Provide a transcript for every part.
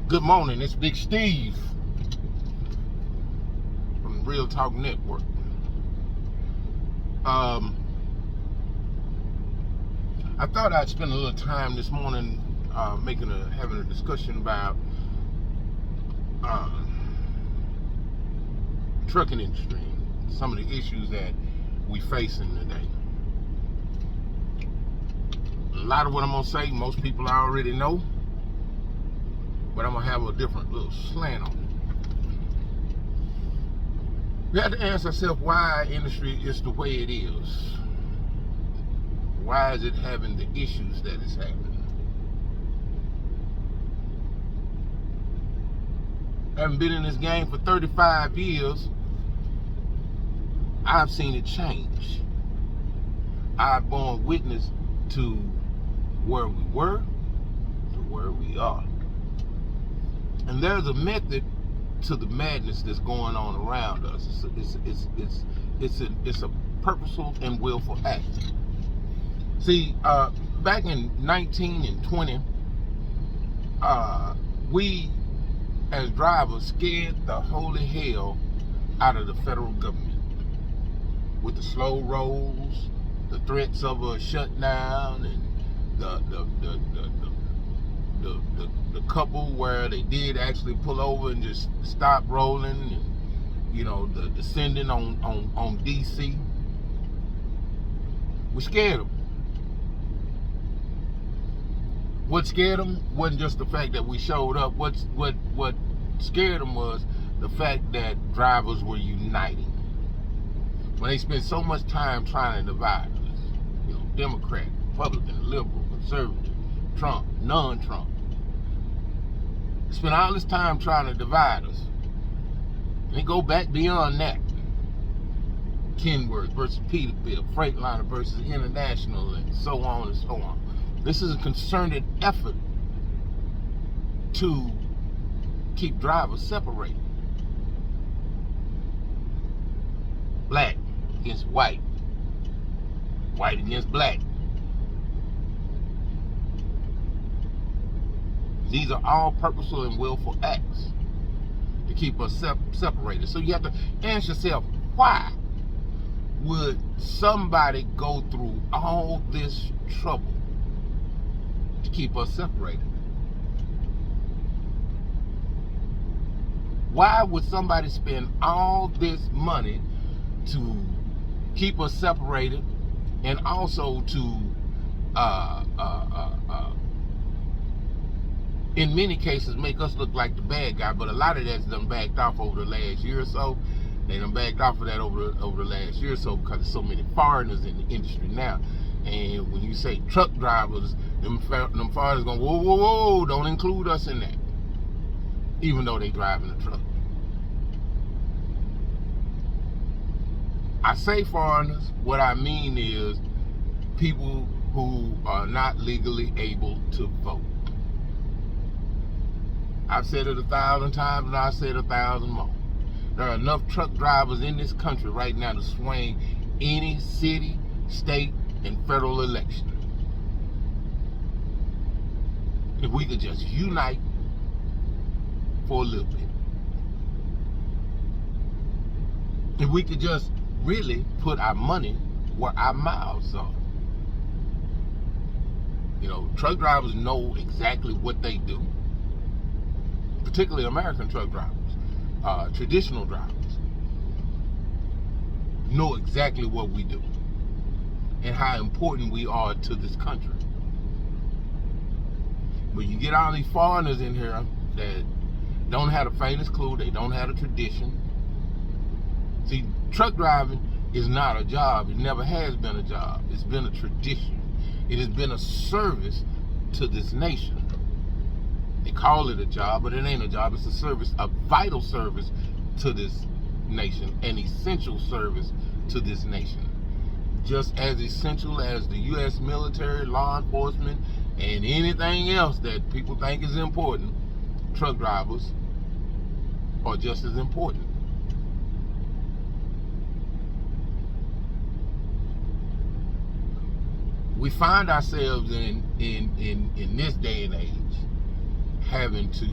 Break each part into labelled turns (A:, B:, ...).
A: Good morning, it's Big Steve from Real Talk Network. I thought I'd spend a little time this morning having a discussion about trucking industry and some of the issues that we facing today. A lot of what I'm gonna say, most people already know, but I'm gonna have a different little slant on it. We have to ask ourselves why our industry is the way it is. Why is it having the issues that it's having? Having been in this game for 35 years, I've seen it change. I've borne witness to where we were to where we are. And there's a method to the madness that's going on around us. It's a purposeful and willful act. See, back in 19 and 20, we as drivers scared the holy hell out of the federal government with the slow rolls, the threats of a shutdown, and the couple where they did actually pull over and just stop rolling, and the descending on DC. We scared them. What scared them wasn't just the fact that we showed up. What scared them was the fact that drivers were uniting. When they spent so much time trying to divide us, Democrat, Republican, liberal, conservative, Trump, non-Trump, spent all this time trying to divide us. And they go back beyond that. Kenworth versus Peterbilt, Freightliner versus International, and so on and so on. This is a concerted effort to keep drivers separated. Black against white, white against black. These are all purposeful and willful acts to keep us separated. So you have to ask yourself, why would somebody go through all this trouble to keep us separated? Why would somebody spend all this money to keep us separated, and also to in many cases make us look like the bad guy? But a lot of that's done backed off over the last year or so. They done backed off of that over the last year or so, because there's so many foreigners in the industry now. And when you say truck drivers, them foreigners going, whoa, whoa, whoa, don't include us in that, even though they driving a truck. I say foreigners, what I mean is people who are not legally able to vote. I've said it 1,000 times, and I've said 1,000 more. There are enough truck drivers in this country right now to swing any city, state, and federal election. If we could just unite for a little bit. If we could just really put our money where our mouths are. Truck drivers know exactly what they do, particularly American truck drivers, traditional drivers, know exactly what we do and how important we are to this country. But you get all these foreigners in here that don't have the faintest clue, they don't have a tradition. See, truck driving is not a job. It never has been a job. It's been a tradition. It has been a service to this nation. They call it a job, but it ain't a job. It's a service, a vital service to this nation, an essential service to this nation. Just as essential as the U.S. military, law enforcement, and anything else that people think is important, truck drivers are just as important. We find ourselves in this day and age having to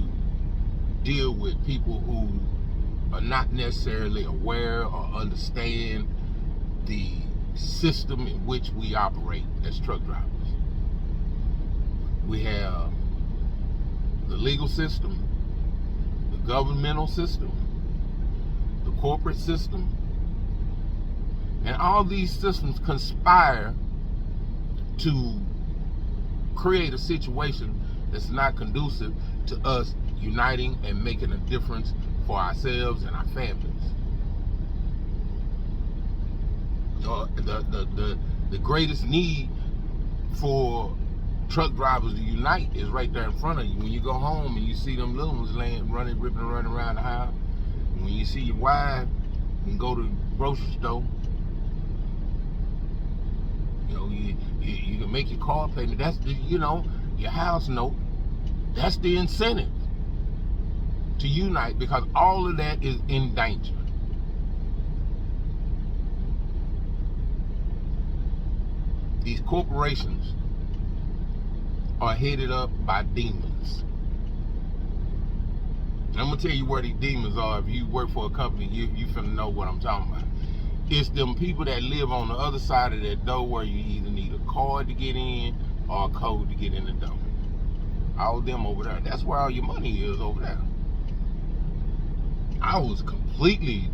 A: deal with people who are not necessarily aware or understand the system in which we operate as truck drivers. We have the legal system, the governmental system, the corporate system, and all these systems conspire to create a situation that's not conducive to us uniting and making a difference for ourselves and our families. The greatest need for truck drivers to unite is right there in front of you. When you go home and you see them little ones ripping and running around the house, and when you see your wife and go to the grocery store, you can make your car payment. That's the, your house note. That's the incentive to unite, because all of that is in danger. These corporations are headed up by demons. And I'm gonna tell you where these demons are. If you work for a company, you finna know what I'm talking about. It's them people that live on the other side of that door, where you either need a card to get in or a code to get in the door. All of them over there. That's where all your money is, over there. I was completely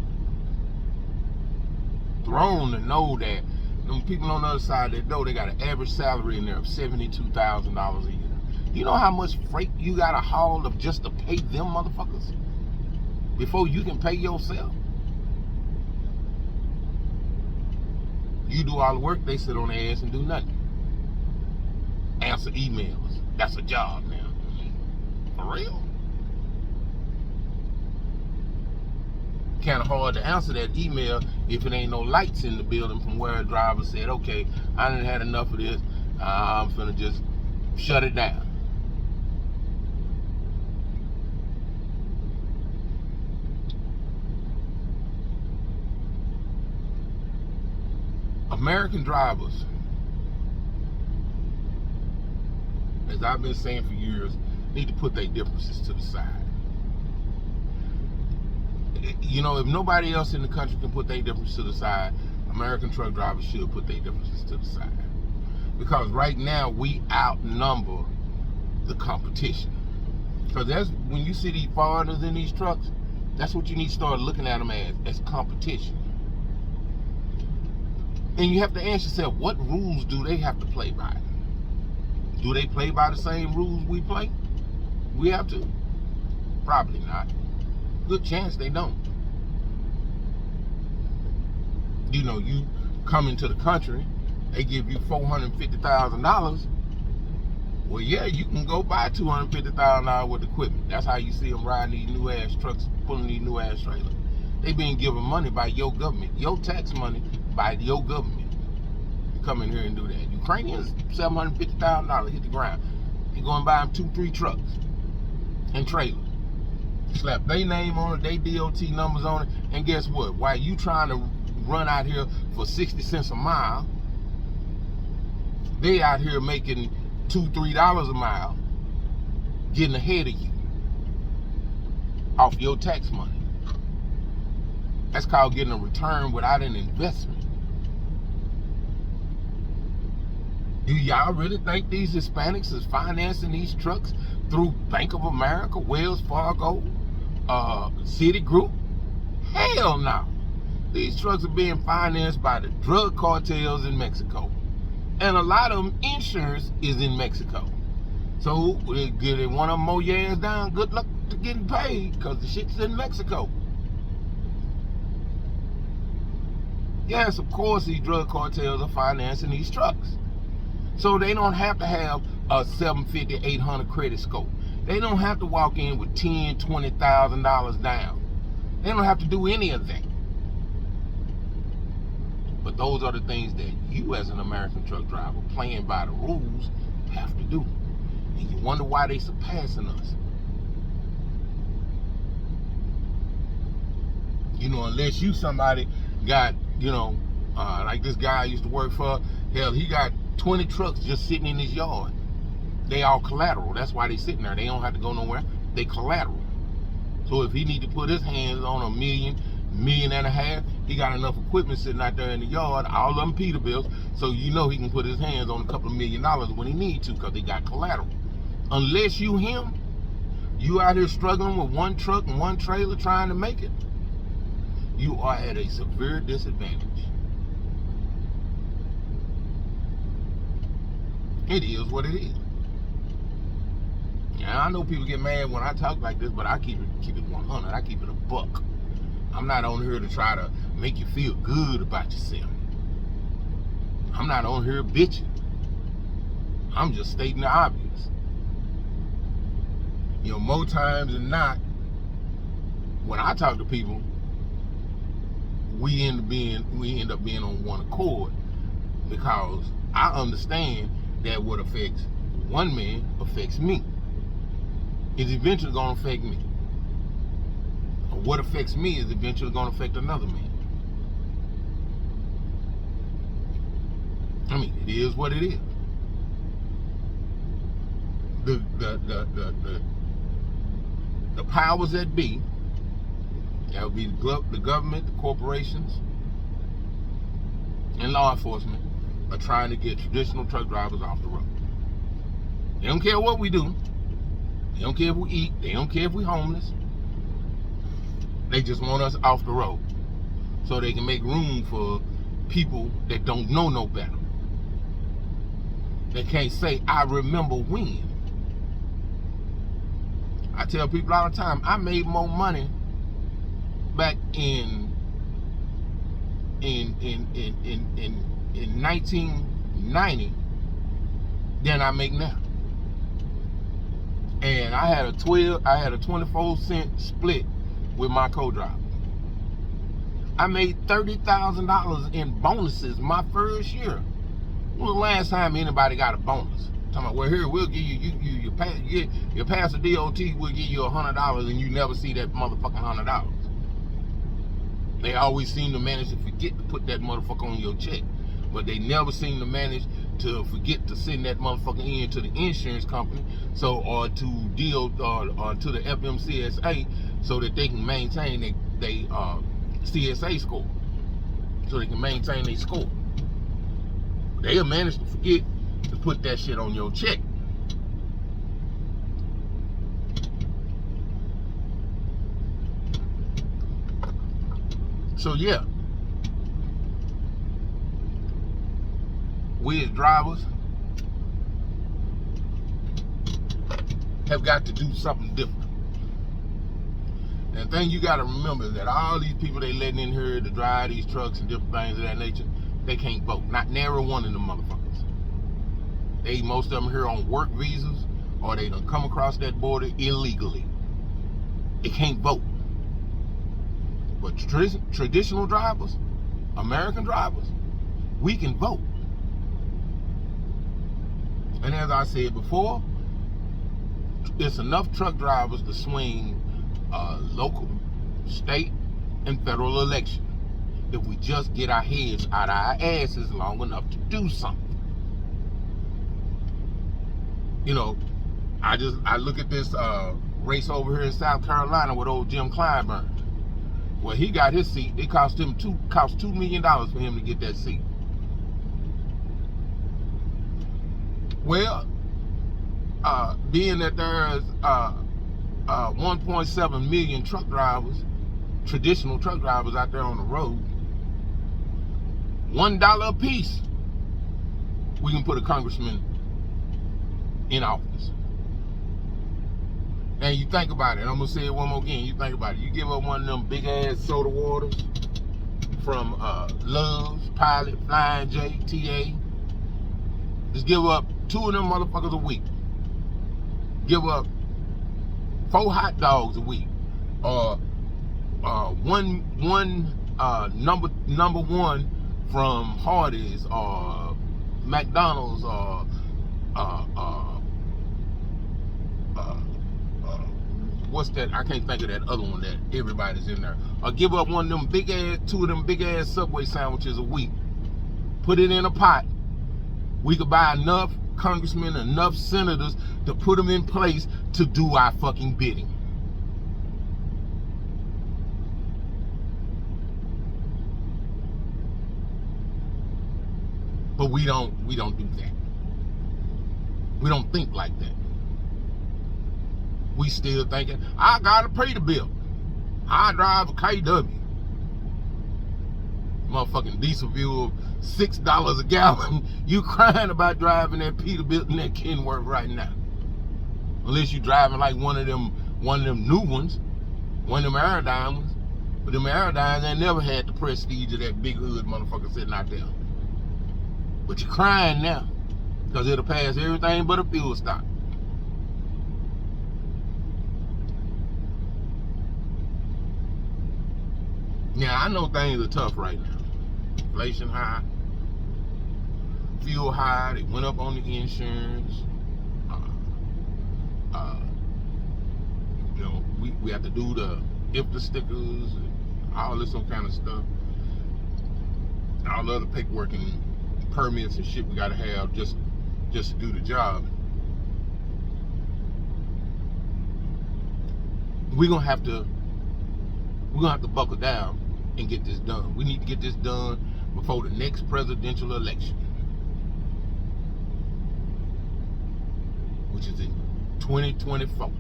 A: thrown to know that them people on the other side of that door, they got an average salary in there of $72,000 a year. You know how much freight you gotta haul of just to pay them motherfuckers before you can pay yourself? You do all the work, they sit on their ass and do nothing. Answer emails. That's a job now. For real? Kind of hard to answer that email if it ain't no lights in the building from where a driver said, okay, I done had enough of this. I'm finna just shut it down. American drivers, as I've been saying for years, need to put their differences to the side. If nobody else in the country can put their differences to the side, American truck drivers should put their differences to the side. Because right now, we outnumber the competition. Because that's when you see these foreigners in these trucks, that's what you need to start looking at them as competition. And you have to ask yourself, what rules do they have to play by? Do they play by the same rules we play? We have to? Probably not. Good chance they don't. You come into the country, they give you $450,000. Well, yeah, you can go buy $250,000 worth of equipment. That's how you see them riding these new ass trucks, pulling these new ass trailers. They being given money by your government, your tax money by your government. You come in here and do that. Ukrainians, $750,000 hit the ground. You go and buy them 2-3 trucks and trailers. Slap their name on it, they DOT numbers on it, and guess what? While you trying to run out here for 60 cents a mile, they out here making $2-3 a mile, getting ahead of you off your tax money. That's called getting a return without an investment. Do y'all really think these Hispanics is financing these trucks through Bank of America, Wells Fargo, Citigroup? Hell no. These trucks are being financed by the drug cartels in Mexico. And a lot of them, insurance is in Mexico. So if they want to mow your ass down, good luck to getting paid, because the shit's in Mexico. Yes, of course, these drug cartels are financing these trucks. So they don't have to have a 750, 800 credit score. They don't have to walk in with $10,000, $20,000 down. They don't have to do any of that. But those are the things that you as an American truck driver playing by the rules have to do. And you wonder why they surpassing us. Unless you somebody got, like this guy I used to work for, hell, he got 20 trucks just sitting in his yard. They all collateral. That's why they sitting there. They don't have to go nowhere. They collateral. So if he need to put his hands on a million and a half, he got enough equipment sitting out there in the yard, all of them Peterbilts, so you know he can put his hands on a couple of $1 million when he need to, because they got collateral. Unless you him, you out here struggling with one truck and one trailer trying to make it, you are at a severe disadvantage. It is what it is. Now, I know people get mad when I talk like this, but I keep it 100. I keep it a buck. I'm not on here to try to make you feel good about yourself. I'm not on here bitching. I'm just stating the obvious. You know, more times than not, when I talk to people, we end up being on one accord, because I understand that what affects one man affects me. It's eventually going to affect me. Or what affects me is eventually going to affect another man. I mean, it is what it is. The powers that be, that would be the government, the corporations, and law enforcement, are trying to get traditional truck drivers off the road. They don't care what we do. They don't care if we eat. They don't care if we're homeless. They just want us off the road so they can make room for people that don't know no better. They can't say, I remember when. I tell people all the time, I made more money back in 1990 than I make now. And I had a 24-cent split with my co-driver. I made $30,000 in bonuses my first year. When was the last time anybody got a bonus? Talking about, well, here, we'll give you pass the DOT, we'll give you $100, and you never see that motherfucking $100. They always seem to manage to forget to put that motherfucker on your check, but they never seem to manage to forget to send that motherfucker in to the insurance company, or to the FMCSA, so that they can maintain they CSA score, so they can maintain their score. They'll manage to forget to put that shit on your check. So yeah, we as drivers have got to do something different. And the thing you got to remember is that all these people they letting in here to drive these trucks and different things of that nature, they can't vote. Not nary one of them motherfuckers. Most of them here on work visas, or they done come across that border illegally. They can't vote. But traditional drivers, American drivers, we can vote. And as I said before, it's enough truck drivers to swing local, state, and federal election if we just get our heads out of our asses long enough to do something. You know, I look at this race over here in South Carolina with old Jim Clyburn. Well, he got his seat. It cost $2 million for him to get that seat. Well, being that there's 1.7 million truck drivers, traditional truck drivers out there on the road, $1 a piece, we can put a congressman in office. And you think about it, I'm gonna say it one more again, you think about it, you give up one of them big ass soda waters from Love's, Pilot, Flying J, TA, just give up 2 of them motherfuckers a week. Give up 4 hot dogs a week, or one number one from Hardee's or McDonald's, or what's that? I can't think of that other one that everybody's in there. Or give up 2 of them big ass Subway sandwiches a week. Put it in a pot. We could buy enough congressmen, enough senators to put them in place to do our fucking bidding. But we don't do that. We don't think like that. We still thinking, I gotta pay the bill. I drive a KW. Motherfucking diesel fuel, $6 a gallon. You crying about driving that Peterbilt and that Kenworth right now. Unless you driving like one of them new ones, one of them Aerodynes. But them Aerodynes ain't never had the prestige of that big hood motherfucker sitting out there. But you're crying now, because it'll pass everything but a fuel stop. Now, I know things are tough right now. Inflation high, fuel high, they went up on the insurance. You know, we have to do the IFTA stickers and all this some kind of stuff. All the other paperwork and permits and shit we gotta have just to do the job. We're gonna have to buckle down and get this done. We need to get this done before the next presidential election, which is in 2024.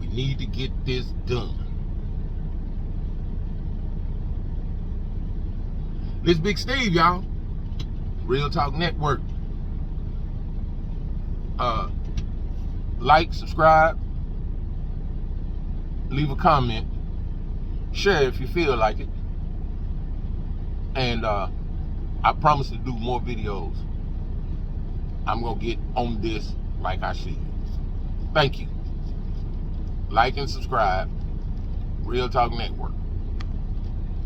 A: We need to get this done. This Big Steve, y'all. Real Talk Network. Like, subscribe, leave a comment, share if you feel like it, and I promise to do more videos. I'm gonna get on this like I should. Thank you. Like and subscribe. Real Talk Network.